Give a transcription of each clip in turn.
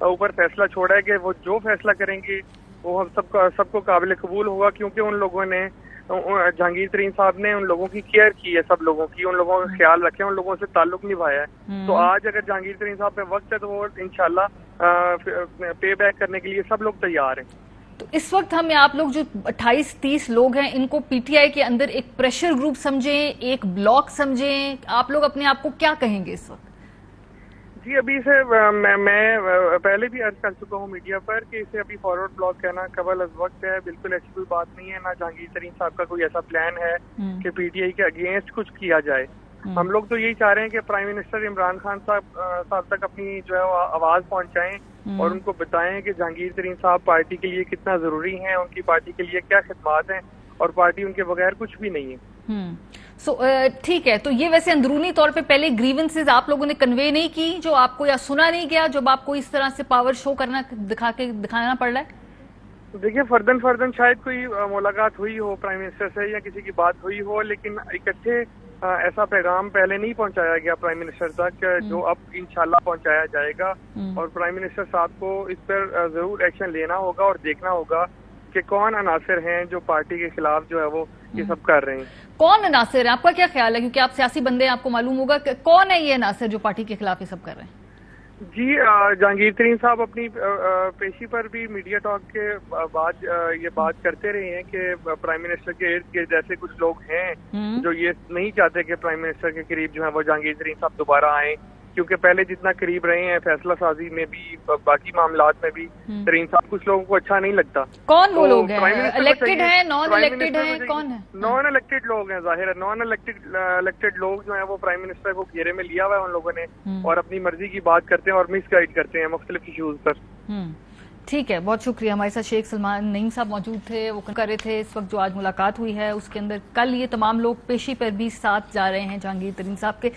اوپر فیصلہ چھوڑا ہے کہ وہ جو فیصلہ کریں گے وہ ہم سب کو قابل قبول ہوگا، کیونکہ ان لوگوں نے جہانگیر ترین صاحب نے ان لوگوں کی کیئر کی ہے، سب لوگوں کی، ان لوگوں کا خیال رکھے، ان لوگوں سے تعلق نبھایا ہے. تو آج اگر جہانگیر ترین صاحب پہ وقت ہے تو وہ انشاءاللہ پے بیک کرنے کے لیے سب لوگ تیار ہیں. تو اس وقت ہم آپ لوگ جو 28-30 لوگ ہیں ان کو پی ٹی آئی کے اندر ایک پریشر گروپ سمجھیں، ایک بلاک سمجھیں، آپ لوگ اپنے آپ کو کیا کہیں گے اس وقت؟ جی ابھی اسے میں پہلے بھی عرض کر چکا ہوں میڈیا پر کہ اسے ابھی فارورڈ بلاک کہنا قبل از وقت ہے. بالکل ایسی کوئی بات نہیں ہے، نہ جہانگیر ترین صاحب کا کوئی ایسا پلان ہے کہ پی ٹی آئی کے اگینسٹ کچھ کیا جائے. ہم لوگ تو یہی چاہ رہے ہیں کہ پرائم منسٹر عمران خان صاحب تک اپنی جو ہے وہ آواز پہنچائیں اور ان کو بتائیں کہ جہانگیر ترین صاحب پارٹی کے لیے کتنا ضروری ہیں، ان کی پارٹی کے لیے کیا خدمات ہیں، اور پارٹی ان کے بغیر کچھ بھی نہیں ہے. ٹھیک ہے. تو یہ ویسے اندرونی طور پہ پہلے گریونسز آپ لوگوں نے کنوے نہیں کی جو آپ کو یا سنا نہیں گیا جب آپ کو اس طرح سے پاور شو دکھانا پڑ رہا ہے؟ دیکھیے فردن شاید کوئی ملاقات ہوئی ہو پرائم منسٹر سے یا کسی کی بات ہوئی ہو، لیکن اکٹھے ایسا پیغام پہلے نہیں پہنچایا گیا پرائم منسٹر تک جو اب انشاءاللہ پہنچایا جائے گا. اور پرائم منسٹر صاحب کو اس پر ضرور ایکشن لینا ہوگا اور دیکھنا ہوگا کہ کون عناصر ہیں جو پارٹی کے خلاف جو ہے وہ یہ سب کر رہے ہیں. کون عناصر ہیں؟ آپ کا کیا خیال ہے؟ کیونکہ آپ سیاسی بندے ہیں، آپ کو معلوم ہوگا کہ کون ہے یہ عناصر جو پارٹی کے خلاف یہ سب کر رہے ہیں. جی جہانگیر ترین صاحب اپنی پیشی پر بھی میڈیا ٹاک کے بعد یہ بات کرتے رہے ہیں کہ پرائم منسٹر کے ارد گرد ایسے کچھ لوگ ہیں جو یہ نہیں چاہتے کہ پرائم منسٹر کے قریب جو ہے وہ جہانگیر ترین صاحب دوبارہ آئیں، کیونکہ پہلے جتنا قریب رہے ہیں فیصلہ سازی میں بھی باقی معاملات میں بھی ترین صاحب کچھ لوگوں کو اچھا نہیں لگتا. کون وہ لوگ ہیں؟ الیکٹڈ ہیں، نان الیکٹڈ ہیں، کون ہیں؟ نان الیکٹڈ لوگ ہیں. ظاہر ہے نان الیکٹڈ لوگ جو ہیں وہ پرائم منسٹر کو گھیرے میں لیا ہوا ہے ان لوگوں نے، اور اپنی مرضی کی بات کرتے ہیں اور مس گائیڈ کرتے ہیں مختلف ایشوز پر. ٹھیک ہے، بہت شکریہ. ہمارے ساتھ شیخ سلمان نعیم صاحب موجود تھے، وہ کر رہے تھے اس وقت جو آج ملاقات ہوئی ہے اس کے اندر کل یہ تمام لوگ پیشی پر بھی ساتھ جا رہے ہیں جہانگیر ترین صاحب کے.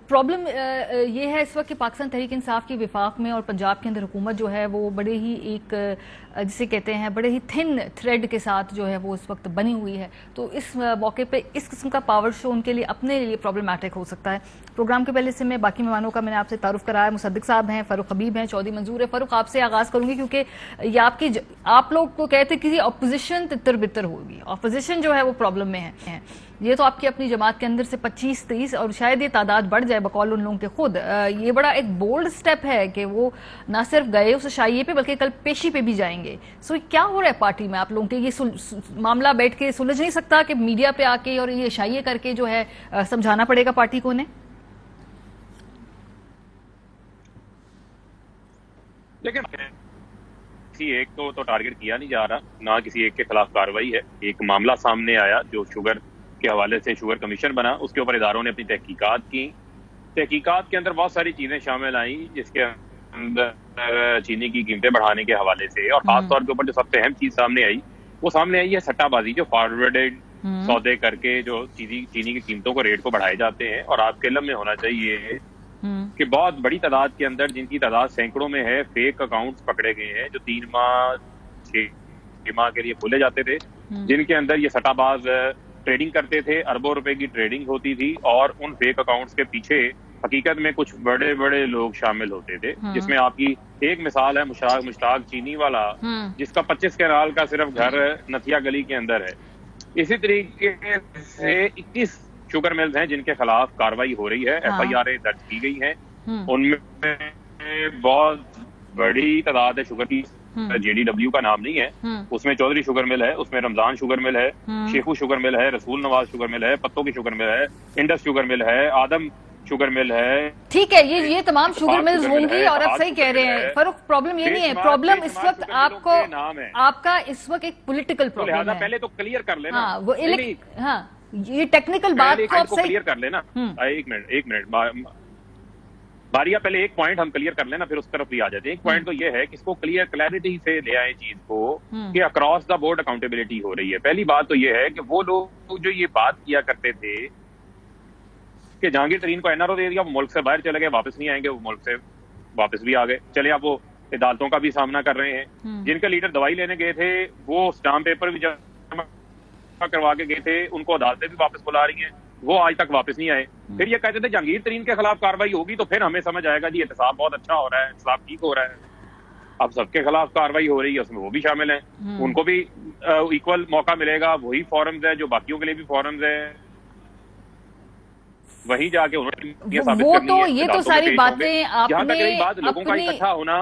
پرابلم یہ ہے اس وقت کہ پاکستان تحریک انصاف کی وفاق میں اور پنجاب کے اندر حکومت جو ہے وہ بڑے ہی ایک جسے کہتے ہیں بڑے ہی تھن تھریڈ کے ساتھ جو ہے وہ اس وقت بنی ہوئی ہے. تو اس موقع پہ اس قسم کا پاور شو ان کے لیے اپنے لیے پرابلمٹک ہو سکتا ہے. پروگرام کے پہلے سے میں باقی مہمانوں کا میں نے آپ سے تعارف کرایا. مصدق صاحب ہیں، فاروق حبیب ہیں، چودھری منظور ہے. فاروق آپ سے آغاز کروں گی کیونکہ یہ آپ لوگ تو کہتے کسی اپوزیشن تتر بتر ہوگی، اپوزیشن جو ہے وہ پرابلم میں ہے. یہ تو آپ کی اپنی جماعت کے اندر سے 25-30 اور شاید یہ تعداد بڑھ جائے بقول ان لوگوں کے خود. یہ بڑا ایک بولڈ سٹیپ ہے کہ وہ نہ صرف گئے اس عشائیے پہ بلکہ کل پیشی پہ بھی جائیں گے. سو کیا ہو رہا ہے پارٹی میں آپ لوگوں کے؟ یہ معاملہ بیٹھ کے سلجھ نہیں سکتا کہ میڈیا پہ آ کے اور یہ عشائیے کر کے جو ہے سمجھانا پڑے گا پارٹی کو انہیں؟ لیکن کسی ایک تو ٹارگٹ کیا نہیں جا رہا، نہ کسی ایک کے خلاف کارروائی ہے. ایک معاملہ سامنے آیا جو شوگر کے حوالے سے شوگر کمیشن بنا، اس کے اوپر اداروں نے اپنی تحقیقات کی. تحقیقات کے اندر بہت ساری چیزیں شامل آئیں جس کے اندر چینی کی قیمتیں بڑھانے کے حوالے سے، اور خاص طور کے اوپر جو سب سے اہم چیز سامنے آئی وہ سامنے آئی ہے سٹہ بازی، جو فارورڈڈ سودے کر کے جو چینی کی قیمتوں کو ریٹ کو بڑھائے جاتے ہیں. اور آپ کے علم میں ہونا چاہیے کہ بہت بڑی تعداد کے اندر، جن کی تعداد سینکڑوں میں ہے، فیک اکاؤنٹس پکڑے گئے ہیں جو 3 ماہ 6 ماہ کے لیے کھولے جاتے تھے، جن کے اندر یہ سٹہ باز ٹریڈنگ کرتے تھے. اربوں روپے کی ٹریڈنگ ہوتی تھی، اور ان فیک اکاؤنٹس کے پیچھے حقیقت میں کچھ بڑے بڑے لوگ شامل ہوتے تھے. جس میں آپ کی ایک مثال ہے مشتاق چینی والا، جس کا 25 کنال کا صرف گھر نتھیا گلی کے اندر ہے. اسی طریقے سے 21 شوگر ملز ہیں جن کے خلاف کاروائی ہو رہی ہے، ایف آئی آر درج کی گئی ہیں. ان میں بہت بڑی تعداد ہے شوگر کی، جے ڈی ڈبلیو کا نام نہیں ہے، اس میں چودھری شوگر مل ہے، اس میں رمضان شوگر مل ہے، شیخو شوگر مل ہے، رسول نواز شوگر مل ہے، پتوں کی شوگر مل ہے، انڈس شوگر مل ہے، آدم شوگر مل ہے. ٹھیک ہے، یہ تمام شوگر ملز ہوں گی. اور آپ صحیح کہہ رہے ہیں فاروق، پرابلم یہ نہیں ہے. پرابلم اس وقت آپ کا اس وقت ایک پولیٹیکل پرابلم ہے. پہلے تو کلیئر کر لینا. ہاں یہ ٹیکنیکل بات کو آپ صحیح کلیئر کر لینا. ایک منٹ باریا، پہلے ایک پوائنٹ ہم کلیئر کر لینا، پھر اس طرف بھی آ جاتے ہیں. ایک پوائنٹ تو یہ ہے کہ اس کو کلیئرٹی سے لے آئے چیز کو کہ اکراس دا بورڈ اکاؤنٹیبلٹی ہو رہی ہے. پہلی بات تو یہ ہے کہ وہ لوگ جو یہ بات کیا کرتے تھے کہ جہانگیر ترین کو این آر او دے دیا، وہ ملک سے باہر چلے گئے، واپس نہیں آئیں گے، وہ ملک سے واپس بھی آ گئے. چلے اب وہ عدالتوں کا بھی سامنا کر رہے ہیں. جن کے لیڈر دوائی لینے گئے تھے وہ اسٹامپ پیپر بھی جمع کروا کے گئے تھے، ان کو عدالتیں بھی واپس بلا رہی ہیں. وہ آج تک واپس نہیں آئے. پھر یہ کہتے تھے جہانگیر ترین کے خلاف کاروائی ہوگی تو پھر ہمیں سمجھ آئے گا جی احتساب بہت اچھا ہو رہا ہے, احتساب ٹھیک ہو رہا ہے. اب سب کے خلاف کاروائی ہو رہی ہے, اس میں وہ بھی شامل ہیں, ان کو بھی ایکول موقع ملے گا. وہی فورمز ہے جو باقیوں کے لیے بھی فورمز ہے, وہی جا کے وہ تو یہ تو ساری باتیں آپ نے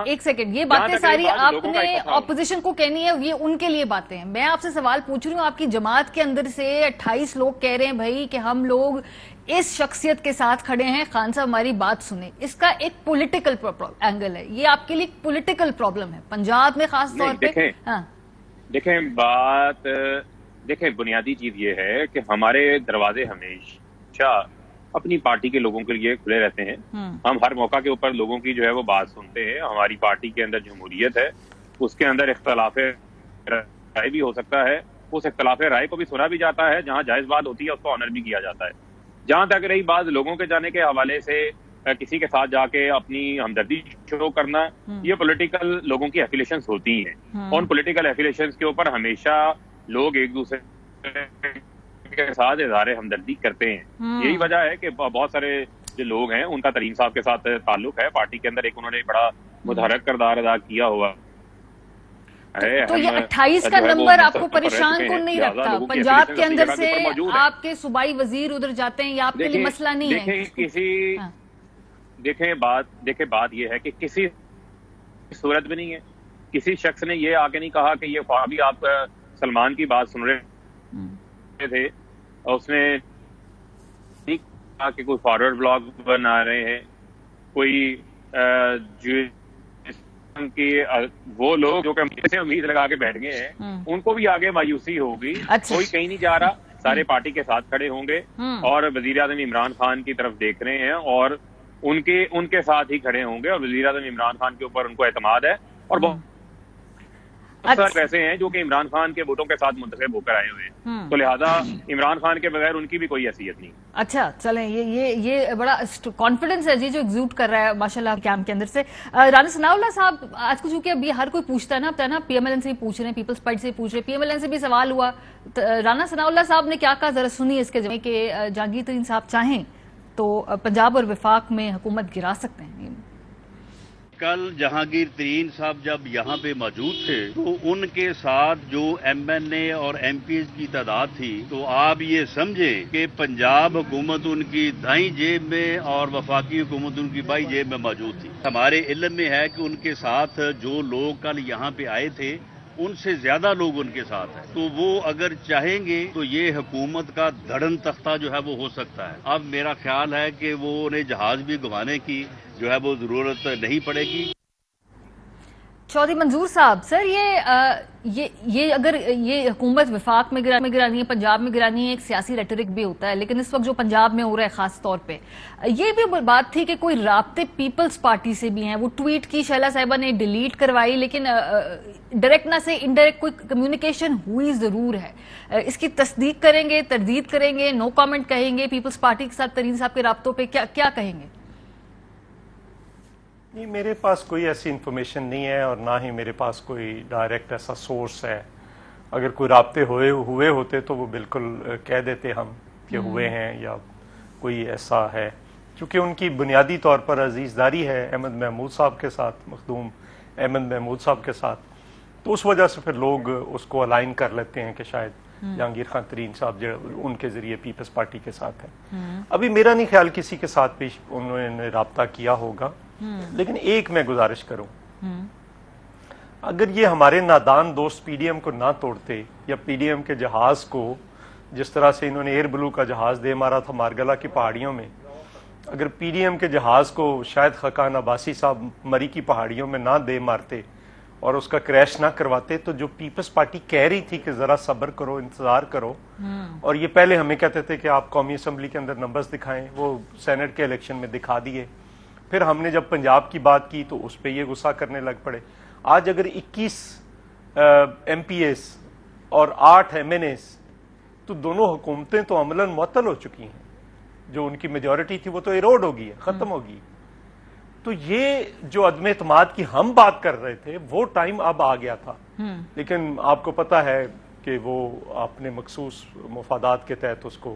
ایک سیکنڈ, یہ باتیں ساری آپ نے اپوزیشن کو کہنی ہے, یہ ان کے لیے باتیں ہیں. میں آپ سے سوال پوچھ رہی ہوں, آپ کی جماعت کے اندر سے 28 لوگ کہہ رہے ہیں بھائی کہ ہم لوگ اس شخصیت کے ساتھ کھڑے ہیں, خان صاحب ہماری بات سنیں. اس کا ایک پولیٹیکل اینگل ہے, یہ آپ کے لیے ایک پولیٹیکل پرابلم ہے پنجاب میں خاص طور پہ. دیکھیں بنیادی چیز یہ ہے کہ ہمارے دروازے ہمیشہ اپنی پارٹی کے لوگوں کے لیے کھلے رہتے ہیں. ہم ہر موقع کے اوپر لوگوں کی جو ہے وہ بات سنتے ہیں. ہماری پارٹی کے اندر جمہوریت ہے, اس کے اندر اختلاف رائے بھی ہو سکتا ہے, اس اختلاف رائے کو بھی سنا بھی جاتا ہے, جہاں جائز بات ہوتی ہے اس کو آنر بھی کیا جاتا ہے. جہاں تک رہی بات لوگوں کے جانے کے حوالے سے کسی کے ساتھ جا کے اپنی ہمدردی شروع کرنا, یہ پولیٹیکل لوگوں کی ایفیلیشنز ہوتی ہیں. ان پولیٹیکل ایفیلیشنز کے اوپر ہمیشہ لوگ ایک دوسرے کے ساتھ اظہار ہمدردی کرتے ہیں. یہی وجہ ہے کہ بہت سارے جو لوگ ہیں ان کا ترین صاحب کے ساتھ تعلق ہے. پارٹی کے اندر ایک انہوں نے بڑا متحرک کردار ادا کیا ہوا. تو یہ 28 کا نمبر آپ کو پریشان کون نہیں رکھتا؟ پنجاب کے اندر سے آپ کے صوبائی وزیر ادھر جاتے ہیں, یہ آپ کے لیے مسئلہ نہیں ہے؟ دیکھیں بات یہ ہے کہ کسی صورت بھی نہیں ہے, کسی شخص نے یہ آگے نہیں کہا کہ یہ ابھی آپ سلمان کی بات سن رہے تھے, اس نے کہا کہ کوئی فارورڈ بلاگ بنا رہے ہیں, کوئی وہ لوگ جو کہ امید لگا کے بیٹھ گئے ہیں ان کو بھی آگے مایوسی ہوگی. کوئی کہیں نہیں جا رہا, سارے پارٹی کے ساتھ کھڑے ہوں گے اور وزیر اعظم عمران خان کی طرف دیکھ رہے ہیں اور ان کے ساتھ ہی کھڑے ہوں گے, اور وزیر اعظم عمران خان کے اوپر ان کو اعتماد ہے. اور بہت سارے ایسے ہیں جو کہ عمران خان کے ووٹوں کے ساتھ منتخب ہو کر آئے ہوئے ہیں, تو لہذا عمران خان کے بغیر ان کی بھی کوئی حیثیت نہیں. اچھا چلیں, یہ بڑا کانفیڈنس ہے جی جو ایگزیوٹ کر رہا ہے ماشاءاللہ کیمپ کے اندر سے. رانا ثناء اللہ صاحب, آج کو چونکہ ابھی ہر کوئی پوچھتا ہے نا, پی ایم ایل این سے بھی پوچھ رہے ہیں, پیپلز پارٹی سے پوچھ رہے ہیں, پی ایم ایل این سے بھی سوال ہوا, رانا ثناء اللہ صاحب نے کیا کہا ذرا سنیے اس کے جواب کہ جہانگیر ترین صاحب چاہیں تو پنجاب اور وفاق میں حکومت گرا سکتے ہیں. کل جہانگیر ترین صاحب جب یہاں پہ موجود تھے تو ان کے ساتھ جو ایم این اے اور ایم پیز کی تعداد تھی, تو آپ یہ سمجھیں کہ پنجاب حکومت ان کی دائیں جیب میں اور وفاقی حکومت ان کی بائیں جیب میں موجود تھی. ہمارے علم میں ہے کہ ان کے ساتھ جو لوگ کل یہاں پہ آئے تھے ان سے زیادہ لوگ ان کے ساتھ ہیں, تو وہ اگر چاہیں گے تو یہ حکومت کا دھڑن تختہ جو ہے وہ ہو سکتا ہے. اب میرا خیال ہے کہ وہ انہیں جہاز بھی گنوانے کی جو ہے وہ ضرورت نہیں پڑے گی. چودھری منظور صاحب, سر یہ اگر یہ حکومت وفاق میں گرانی ہے, پنجاب میں گرانی ہے, ایک سیاسی ریٹرک بھی ہوتا ہے, لیکن اس وقت جو پنجاب میں ہو رہا ہے خاص طور پہ, یہ بھی بات تھی کہ کوئی رابطے پیپلز پارٹی سے بھی ہیں. وہ ٹویٹ کی شیلا صاحبہ نے ڈیلیٹ کروائی, لیکن ڈائریکٹ نہ سے انڈائریکٹ کوئی کمیونیکیشن ہوئی ضرور ہے. اس کی تصدیق کریں گے, تردید کریں گے, نو کامنٹ کہیں گے؟ پیپلز پارٹی کے ساتھ ترین صاحب کے رابطوں پہ کیا کہیں گے؟ نہیں, میرے پاس کوئی ایسی انفارمیشن نہیں ہے اور نہ ہی میرے پاس کوئی ڈائریکٹ ایسا سورس ہے. اگر کوئی رابطے ہوئے ہوتے تو وہ بالکل کہہ دیتے ہم کہ ہوئے ہیں یا کوئی ایسا ہے, چونکہ ان کی بنیادی طور پر عزیز داری ہے احمد محمود صاحب کے ساتھ, مخدوم احمد محمود صاحب کے ساتھ, تو اس وجہ سے پھر لوگ اس کو الائن کر لیتے ہیں کہ شاید جہانگیر خان ترین صاحب جو ان کے ذریعے پیپلز پارٹی کے ساتھ ہیں. ابھی میرا نہیں خیال کسی کے ساتھ بھی انہوں نے رابطہ کیا ہوگا, لیکن ایک میں گزارش کروں, اگر یہ ہمارے نادان دوست پی ڈی ایم کو نہ توڑتے یا پی ڈی ایم کے جہاز کو جس طرح سے انہوں نے ایئر بلو کا جہاز دے مارا تھا مارگلا کی پہاڑیوں میں, اگر پی ڈی ایم کے جہاز کو شاید خاقان عباسی صاحب مری کی پہاڑیوں میں نہ دے مارتے اور اس کا کریش نہ کرواتے, تو جو پیپلز پارٹی کہہ رہی تھی کہ ذرا صبر کرو, انتظار کرو, اور یہ پہلے ہمیں کہتے تھے کہ آپ قومی اسمبلی کے اندر نمبرز دکھائیں, وہ سینٹ کے الیکشن میں دکھا دیے. پھر ہم نے جب پنجاب کی بات کی تو اس پہ یہ غصہ کرنے لگ پڑے. آج اگر 21 ایم پی ایس اور 8 ایم این ایس, تو دونوں حکومتیں تو عملاً معطل ہو چکی ہیں. جو ان کی میجورٹی تھی وہ تو ایروڈ ہو گئی ہے, ختم ہو گئی. تو یہ جو عدم اعتماد کی ہم بات کر رہے تھے وہ ٹائم اب آ گیا تھا, لیکن آپ کو پتا ہے کہ وہ اپنے مخصوص مفادات کے تحت اس کو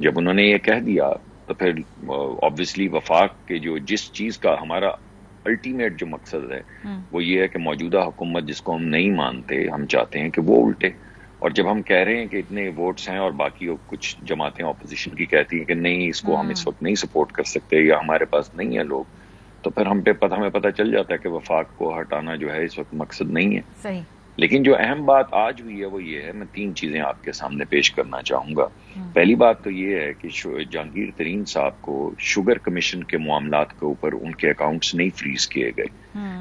جب انہوں نے یہ کہہ دیا تو پھر آبویسلی وفاق کے جس چیز کا ہمارا الٹیمیٹ جو مقصد ہے وہ یہ ہے کہ موجودہ حکومت جس کو ہم نہیں مانتے، ہم چاہتے ہیں کہ وہ الٹے. اور جب ہم کہہ رہے ہیں کہ اتنے ووٹس ہیں اور باقی کچھ جماعتیں اپوزیشن کی کہتی ہیں کہ نہیں اس کو ہم اس وقت نہیں سپورٹ کر سکتے یا ہمارے پاس نہیں ہے لوگ، تو پھر ہمیں پتہ چل جاتا ہے کہ وفاق کو ہٹانا جو ہے اس وقت مقصد نہیں ہے. صحیح. لیکن جو اہم بات آج ہوئی ہے وہ یہ ہے، میں 3 چیزیں آپ کے سامنے پیش کرنا چاہوں گا. پہلی بات تو یہ ہے کہ جہانگیر ترین صاحب کو شوگر کمیشن کے معاملات کے اوپر ان کے اکاؤنٹس نہیں فریز کیے گئے.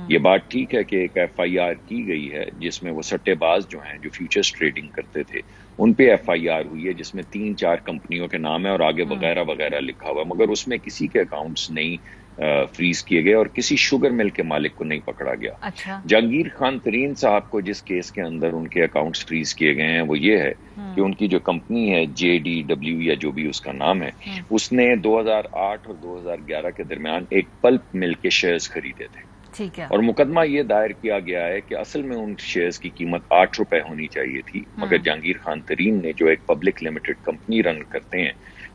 یہ بات ٹھیک ہے کہ ایک FIR کی گئی ہے جس میں وہ سٹے باز جو ہیں جو فیوچرز ٹریڈنگ کرتے تھے ان پہ FIR ہوئی ہے جس میں 3-4 کمپنیوں کے نام ہے اور آگے وغیرہ وغیرہ لکھا ہوا ہے، مگر اس میں کسی کے اکاؤنٹس نہیں فریز کیے گئے اور کسی شوگر مل کے مالک کو نہیں پکڑا گیا. اچھا. جہانگیر خان ترین صاحب کو جس کیس کے اندر ان کے اکاؤنٹس فریز کیے گئے ہیں وہ یہ ہے کہ ان کی جو کمپنی ہے JDW یا جو بھی اس کا نام ہے، اس نے 2008 اور 2011 کے درمیان ایک پلپ مل کے شیئرز خریدے تھے. ٹھیک ہے. اور مقدمہ یہ دائر کیا گیا ہے کہ اصل میں ان شیئرز کی قیمت 8 روپے ہونی چاہیے تھی، مگر جہانگیر خان ترین نے جو ایک پبلک لمیٹڈ کمپنی رن کرتے ہیں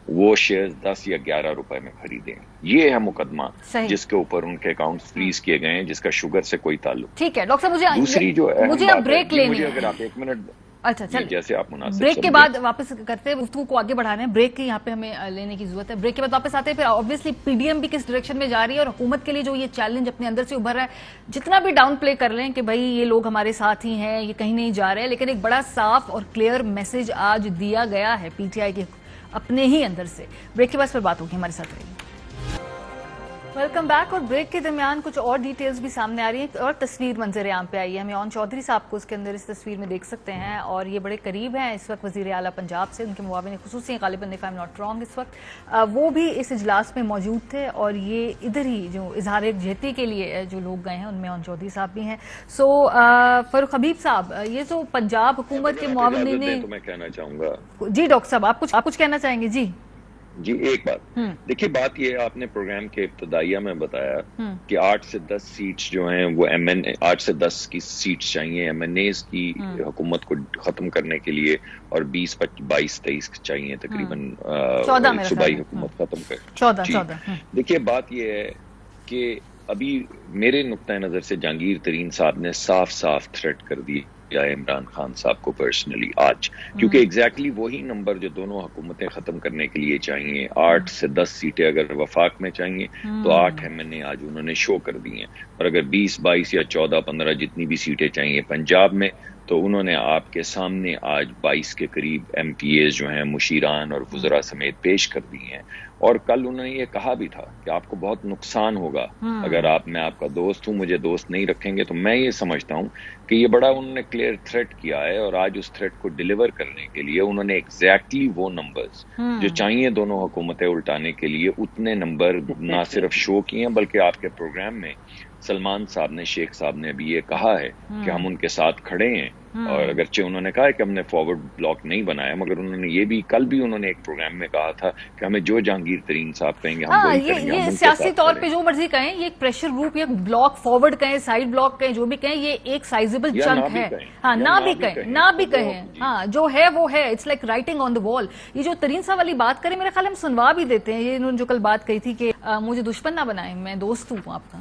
وہ شیئرز 10 یا 11 روپے میں خریدے ہیں. یہ ہے مقدمہ جس کے اوپر ان کے اکاؤنٹس فریز کیے گئے ہیں جس کا شوگر سے کوئی تعلق. ٹھیک ہے ڈاکٹر صاحب، دوسری جو مجھے اب بریک لینی ہے. اگر آپ 1 منٹ اچھا چل جیسے آپ مناسب بریک کے بعد واپس کرتے ہیں، گفتگو کو آگے بڑھانا ہے. بریک کی یہاں پہ ہمیں لینے کی ضرورت ہے. بریک کے بعد واپس آتے ہیں. پھر آبویسلی PDM بھی کس ڈائریکشن میں جا رہی ہے اور حکومت کے لیے جو یہ چیلنج اپنے اندر سے ابھر رہا ہے، جتنا بھی ڈاؤن پلے کر لیں کہ بھائی یہ لوگ ہمارے ساتھ ہی ہیں، یہ کہیں نہیں جا رہے، لیکن ایک بڑا صاف اور کلیئر میسج آج دیا گیا ہے PTI کے اپنے ہی اندر سے. بریک کے بعد پھر بات ہوگی، ہمارے ساتھ رہیے. Welcome back. اور بریک کے درمیان کچھ اور ڈیٹیلز بھی سامنے آ رہی ہیں اور تصویر منظر عام پہ آئی ہے. ہم یون چودھری صاحب کو اس کے اندر اس تصویر میں دیکھ سکتے ہیں اور یہ بڑے قریب ہیں اس وقت وزیر اعلیٰ پنجاب سے. ان کے معاون خصوصی غالباً if I'm not wrong اس وقت وہ بھی اس اجلاس میں موجود تھے اور یہ ادھر ہی جو اظہار یکجہتی کے لیے جو لوگ گئے ہیں ان میں یون چودھری صاحب بھی ہیں. سو فاروق حبیب صاحب، یہ جو پنجاب حکومت کے معاون نے، تو میں کہنا چاہوں گا. جی ڈاکٹر صاحب آپ کچھ کہنا چاہیں گے؟ جی ایک بات دیکھیے، بات یہ آپ نے پروگرام کے ابتدائیہ میں بتایا کہ 8 سے 10 سیٹس جو ہیں وہ MNA 8 سے 10 کی سیٹس چاہیے MNAs کی حکومت کو ختم کرنے کے لیے اور 20 22 23 چاہیے تقریباً صوبائی حکومت ختم کر 14. دیکھیے بات یہ ہے کہ ابھی میرے نقطۂ نظر سے جہانگیر ترین صاحب نے صاف تھریٹ کر دی یا عمران خان صاحب کو پرسنلی آج، کیونکہ ایگزیکٹلی وہی نمبر جو دونوں حکومتیں ختم کرنے کے لیے چاہیے، 8 سے 10 سیٹیں اگر وفاق میں چاہیے تو 8 MNA آج انہوں نے شو کر دی ہیں، اور اگر 20 22 یا 14 15 جتنی بھی سیٹیں چاہیے پنجاب میں تو انہوں نے آپ کے سامنے آج 22 کے قریب MPAs جو ہیں مشیران اور وزراء سمیت پیش کر دی ہیں. اور کل انہوں نے یہ کہا بھی تھا کہ آپ کو بہت نقصان ہوگا اگر میں آپ کا دوست ہوں، مجھے دوست نہیں رکھیں گے. تو میں یہ سمجھتا ہوں کہ یہ بڑا انہوں نے کلیئر تھریٹ کیا ہے اور آج اس تھریٹ کو ڈیلیور کرنے کے لیے انہوں نے ایگزیکٹلی وہ نمبرز جو چاہیے دونوں حکومتیں الٹانے کے لیے اتنے نمبر نہ صرف شو کیے ہیں، بلکہ آپ کے پروگرام میں سلمان صاحب نے، شیخ صاحب نے بھی یہ کہا ہے کہ ہم ان کے ساتھ کھڑے ہیں. اور اگرچہ انہوں نے کہا ہے کہ ہم نے فارورڈ بلاک نہیں بنایا، مگر انہوں نے یہ بھی کل بھی انہوں نے ایک پروگرام میں کہا تھا کہ ہمیں جو جہانگیر ترین صاحب کہیں گے ہم وہی کریں گے. یہ سیاسی طور پہ جو مرضی کہیں، یہ ایک پریشر گروپ یا بلاک فارورڈ کہیں، سائیڈ بلاک کہیں، جو بھی کہیں، یہ ایک سائزیبل چنک ہے. ہاں نہ بھی کہیں ہاں جو ہے وہ ہے. اٹس لائک رائٹنگ آن دا وال. یہ جو ترین صاحب والی بات کریں میرے خیال ہم سنوا بھی دیتے ہیں. یہ انہوں نے جو کل بات کہی تھی کہ مجھے دشمن نہ بنائیں، میں دوست ہوں آپ کا.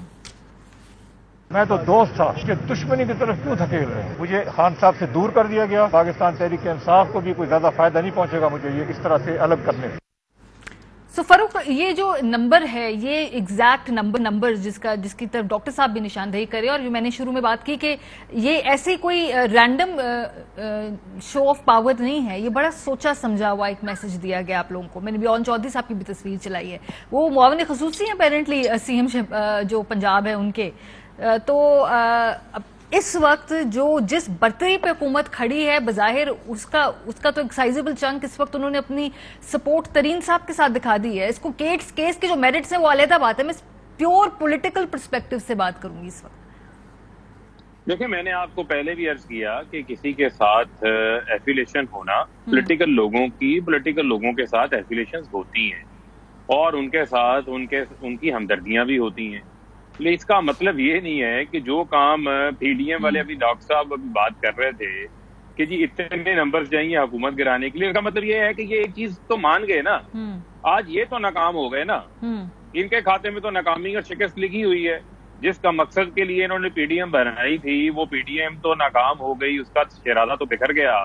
میں تو دوست تھا کہ دشمنی کی طرف کیوں دھکیل رہے ہیں. مجھے خان صاحب سے دور کر دیا گیا. پاکستان تحریک انصاف کو بھی کوئی زیادہ فائدہ نہیں پہنچے گا مجھے یہ اس طرح سے الگ کرنے سے. سو فاروق، یہ جو نمبر ہے، یہ ایگزیکٹ نمبر جس کی طرف ڈاکٹر صاحب بھی نشاندہی کرے، اور میں نے شروع میں بات کی کہ یہ ایسے کوئی رینڈم شو آف پاور نہیں ہے، یہ بڑا سوچا سمجھا ہوا ایک میسج دیا گیا آپ لوگوں کو. میں نے یون چودھری صاحب کی بھی تصویر چلائی ہے، وہ معاون خصوصی ہیں اپیرنٹلی CM جو پنجاب ہے ان کے. تو اس وقت جس برتری پہ حکومت کھڑی ہے بظاہر اس کا تو ایک سائزیبل چنک اس وقت انہوں نے اپنی سپورٹ ترین صاحب کے ساتھ دکھا دی ہے. اس کو کیس کے جو میرٹس ہیں وہ علیحدہ بات ہے. میں پیور پولیٹیکل پرسپیکٹو سے بات کروں گی اس وقت. دیکھیں، میں نے آپ کو پہلے بھی عرض کیا کہ کسی کے ساتھ ایفیلیشن ہونا، پولیٹیکل لوگوں کے ساتھ ایفیلیشن ہوتی ہیں اور ان کے ساتھ ان کی ہمدردیاں بھی ہوتی ہیں. لیکن اس کا مطلب یہ نہیں ہے کہ جو کام PDM والے ابھی ڈاکٹر صاحب ابھی بات کر رہے تھے کہ جی اتنے نمبرز چاہیے حکومت گرانے کے لیے. اس کا مطلب یہ ہے کہ یہ ایک چیز تو مان گئے نا, آج یہ تو ناکام ہو گئے نا, ان کے کھاتے میں تو ناکامی اور شکست لکھی ہوئی ہے. جس کا مقصد کے لیے انہوں نے پی ڈی ایم بنائی تھی وہ پی ڈی ایم تو ناکام ہو گئی, اس کا شرارہ تو بکھر گیا.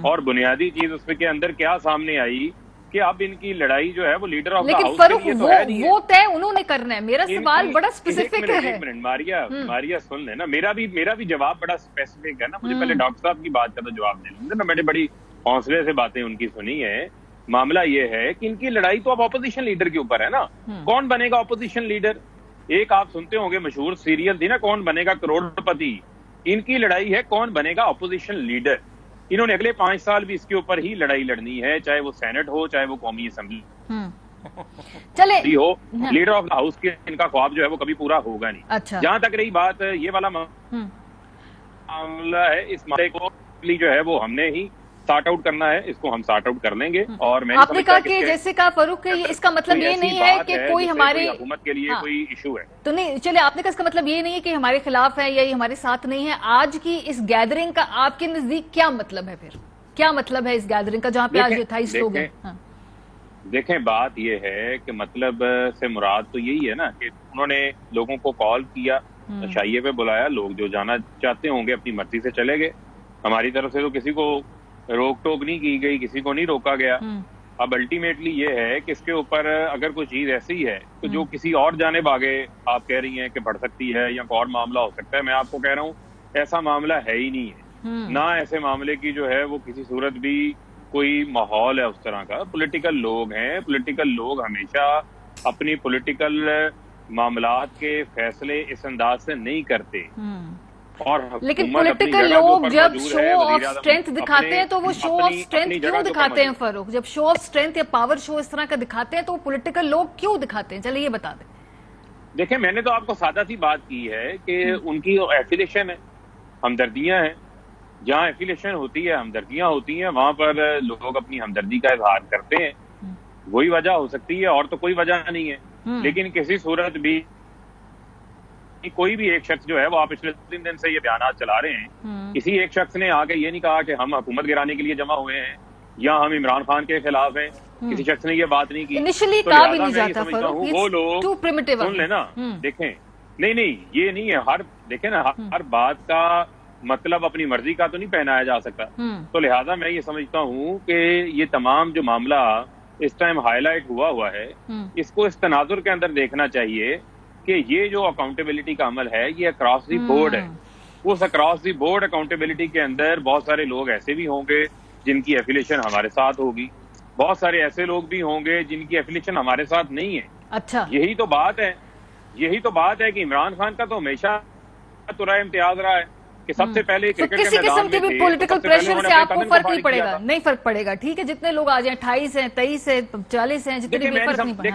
اور بنیادی چیز اس کے اندر کیا سامنے آئی کہ اب ان کی لڑائی جو ہے وہ لیڈر آف دا ہاؤس کے لیے تو ہے نہیں, وہ طے انہوں نے کرنا ہے. میرا سوال بڑا اسپیسیفک ہے. ایک منٹ ماریا سن لیں نا, میرا بھی جواب بڑا اسپیسیفک ہے نا. مجھے پہلے ڈاکٹر صاحب کی بات کا تو جواب دے لیں. میں نے بڑی حوصلے سے باتیں ان کی سنی ہے. معاملہ یہ ہے کہ ان کی لڑائی تو اب اپوزیشن لیڈر کے اوپر ہے نا. کون بنے گا اپوزیشن لیڈر؟ ایک آپ سنتے ہوں گے مشہور سیریل تھی نا, کون بنے گا کروڑ پتی. ان کی لڑائی ہے کون بنے گا اپوزیشن لیڈر. انہوں نے اگلے 5 سال بھی اس کے اوپر ہی لڑائی لڑنی ہے, چاہے وہ سینٹ ہو چاہے وہ قومی اسمبلی چلے ہو. لیڈر آف دا ہاؤس کے ان کا خواب جو ہے وہ کبھی پورا ہوگا نہیں. اچھا, جہاں تک رہی بات یہ والا معاملہ ہے, اس معاملے کو جو ہے وہ ہم نے ہی سارٹ آؤٹ کرنا ہے, اس کو ہم سارٹ آؤٹ کر لیں گے. اور میں آپ نے کہا کہ جیسے کہا فاروق کہ اس کا مطلب یہ نہیں ہے کہ کوئی ہماری حکومت کے لیے کوئی ایشو ہے تو نہیں. چلے, آپ نے کہا اس کا مطلب یہ نہیں ہے کہ ہمارے خلاف ہے یا یہ ہمارے ساتھ نہیں ہے. آج کی اس گیدرنگ کا آپ کے نزدیک کیا مطلب ہے؟ پھر کیا مطلب ہے اس گیدرنگ کا جہاں پہ آج 28 لوگ ہیں؟ دیکھیں بات یہ ہے کہ مطلب سے مراد تو یہی ہے نا کہ انہوں نے لوگوں کو کال کیا, شائیے پہ بلایا, لوگ جو جانا چاہتے ہوں گے اپنی مرضی سے چلے گئے. ہماری طرف سے تو کسی کو روک ٹوک نہیں کی گئی, کسی کو نہیں روکا گیا. اب الٹیمیٹلی یہ ہے کہ اس کے اوپر اگر کوئی چیز ایسی ہے تو جو کسی اور جانب آگے آپ کہہ رہی ہیں کہ بڑھ سکتی ہے یا کوئی اور معاملہ ہو سکتا ہے, میں آپ کو کہہ رہا ہوں ایسا معاملہ ہے ہی نہیں ہے. نہ ایسے معاملے کی جو ہے وہ کسی صورت بھی کوئی ماحول ہے اس طرح کا. پولیٹیکل لوگ ہیں, پولیٹیکل لوگ ہمیشہ اپنی پولیٹیکل معاملات کے فیصلے اس انداز سے نہیں کرتے. لیکن پولیٹیکل لوگ جب شو آف اسٹرینتھ دکھاتے ہیں تو وہ شو آف اسٹرینتھ کیوں دکھاتے ہیں فاروق؟ جب شو آف اسٹرینتھ یا پاور شو اس طرح کا دکھاتے ہیں تو وہ پولیٹیکل لوگ کیوں دکھاتے ہیں؟ چلیے یہ بتا دیں. دیکھیں میں نے تو آپ کو سادہ سی بات کی ہے کہ ان کی ایفیلیشن ہے, ہمدردیاں ہیں. جہاں ایفیلیشن ہوتی ہے, ہمدردیاں ہوتی ہیں, وہاں پر لوگ اپنی ہمدردی کا اظہار کرتے ہیں. وہی وجہ ہو سکتی ہے اور تو کوئی وجہ نہیں ہے. لیکن کسی صورت بھی کوئی بھی ایک شخص جو ہے وہ آپ پچھلے 3 دن سے یہ بیانات چلا رہے ہیں, کسی ایک شخص نے آ کے یہ نہیں کہا کہ ہم حکومت گرانے کے لیے جمع ہوئے ہیں یا ہم عمران خان کے خلاف ہیں. کسی شخص نے یہ بات نہیں کی. انیشلی کہا بھی نہیں جاتا فاروق, وہ لوگ سن لیں نا. دیکھیں نہیں یہ نہیں ہے. دیکھیں نا, ہر بات کا مطلب اپنی مرضی کا تو نہیں پہنایا جا سکتا. تو لہٰذا میں یہ سمجھتا ہوں کہ یہ تمام جو معاملہ اس ٹائم ہائی لائٹ ہوا ہے, اس کو اس تناظر کے اندر دیکھنا چاہیے کہ یہ جو اکاؤنٹیبلٹی کا عمل ہے یہ اکراس دی بورڈ ہے. اس اکراس دی بورڈ اکاؤنٹیبلٹی کے اندر بہت سارے لوگ ایسے بھی ہوں گے جن کی ایفیلیشن ہمارے ساتھ ہوگی, بہت سارے ایسے لوگ بھی ہوں گے جن کی ایفیلیشن ہمارے ساتھ نہیں ہے. اچھا, یہی تو بات ہے کہ عمران خان کا تو ہمیشہ ترائے امتیاز رہا ہے کہ سب سے پہلے کسی قسم کے بھی پولیٹیکل پریشر سے آپ کو فرق نہیں پڑے گا. نہیں فرق پڑے گا, ٹھیک ہے, جتنے لوگ آ جائیں 28 ہیں 23 ہیں 40 ہیں, جتنے بھی فرق نہیں پڑے.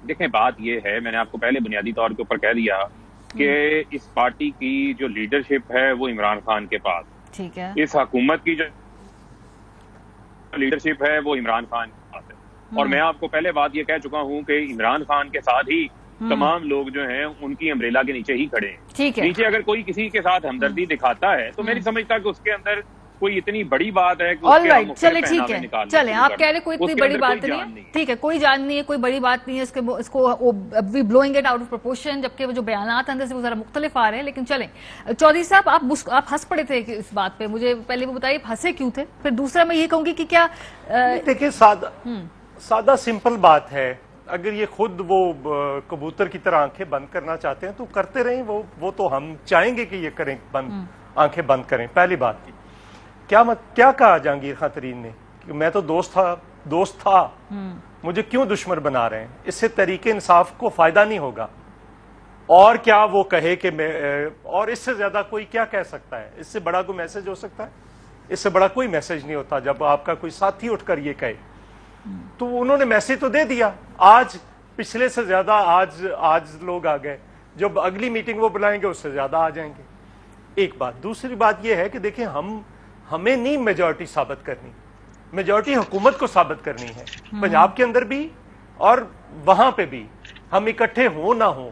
دیکھیں بات یہ ہے, میں نے آپ کو پہلے بنیادی طور کے اوپر کہہ دیا کہ اس پارٹی کی جو لیڈرشپ ہے وہ عمران خان کے پاس, ٹھیک ہے, اس حکومت کی جو لیڈرشپ ہے وہ عمران خان کے پاس ہے. اور میں آپ کو پہلے بات یہ کہہ چکا ہوں کہ عمران خان کے ساتھ ہی تمام لوگ جو ہیں ان کی امبریلا کے نیچے ہی کھڑے ہیں. ٹھیک ہے, نیچے اگر کوئی کسی کے ساتھ ہمدردی دکھاتا ہے تو میں نہیں سمجھتا کہ اس کے اندر کوئی اتنی بڑی بات ہے. چلے ٹھیک ہے, چلے آپ کہہ رہے کوئی اتنی بڑی بات نہیں ہے, ٹھیک ہے, کوئی جان نہیں ہے, کوئی بڑی بات نہیں ہے. اس کو we blowing it out of proportion, جبکہ وہ جو بیانات اندر سے وہ ذرا مختلف آ رہے ہیں. لیکن چلیں چودھری صاحب, آپ ہنس پڑے تھے اس بات پہ, مجھے پہلے وہ بتائیے ہنسے کیوں تھے. پھر دوسرا میں یہ کہوں گی کہ کیا دیکھیں سادہ سمپل بات ہے. اگر یہ خود وہ کبوتر کی طرح آنکھیں بند کرنا چاہتے ہیں تو کرتے رہیں, وہ تو ہم چاہیں گے کہ یہ کریں, آنکھیں بند کریں. پہلی بات کی کیا کہا جہانگیر خان ترین نے کہ میں تو دوست تھا, مجھے کیوں دشمن بنا رہے ہیں؟ اس سے تحریک انصاف کو فائدہ نہیں ہوگا. اور کیا وہ کہے کہ میں, اور اس سے زیادہ کوئی کیا کہہ سکتا ہے؟ اس سے بڑا کوئی میسج ہو سکتا ہے؟ اس سے بڑا کوئی میسج نہیں ہوتا جب آپ کا کوئی ساتھی اٹھ کر یہ کہے. تو انہوں نے میسج تو دے دیا. آج پچھلے سے زیادہ آج لوگ آ گئے, جب اگلی میٹنگ وہ بلائیں گے اس سے زیادہ آ جائیں گے. ایک بات. دوسری بات یہ ہے کہ دیکھیں ہمیں نہیں میجورٹی ثابت کرنی, میجورٹی حکومت کو ثابت کرنی ہے. پنجاب کے اندر بھی اور وہاں پہ بھی ہم اکٹھے ہوں نہ ہوں,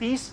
30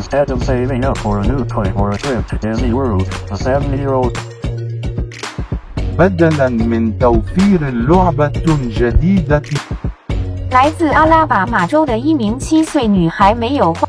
Instead of saving up for a new toy or a trip to Disney World, a 7-year-old بدلاً من توفير لعبة جديدة 来自阿拉巴马州的一名7岁女孩没有花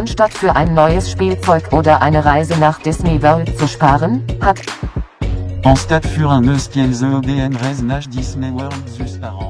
Anstatt für ein neues Spielzeug oder eine Reise nach Disney World zu sparen, hat Anstatt für un euskelze ODN Reise nach Disney World zu sparen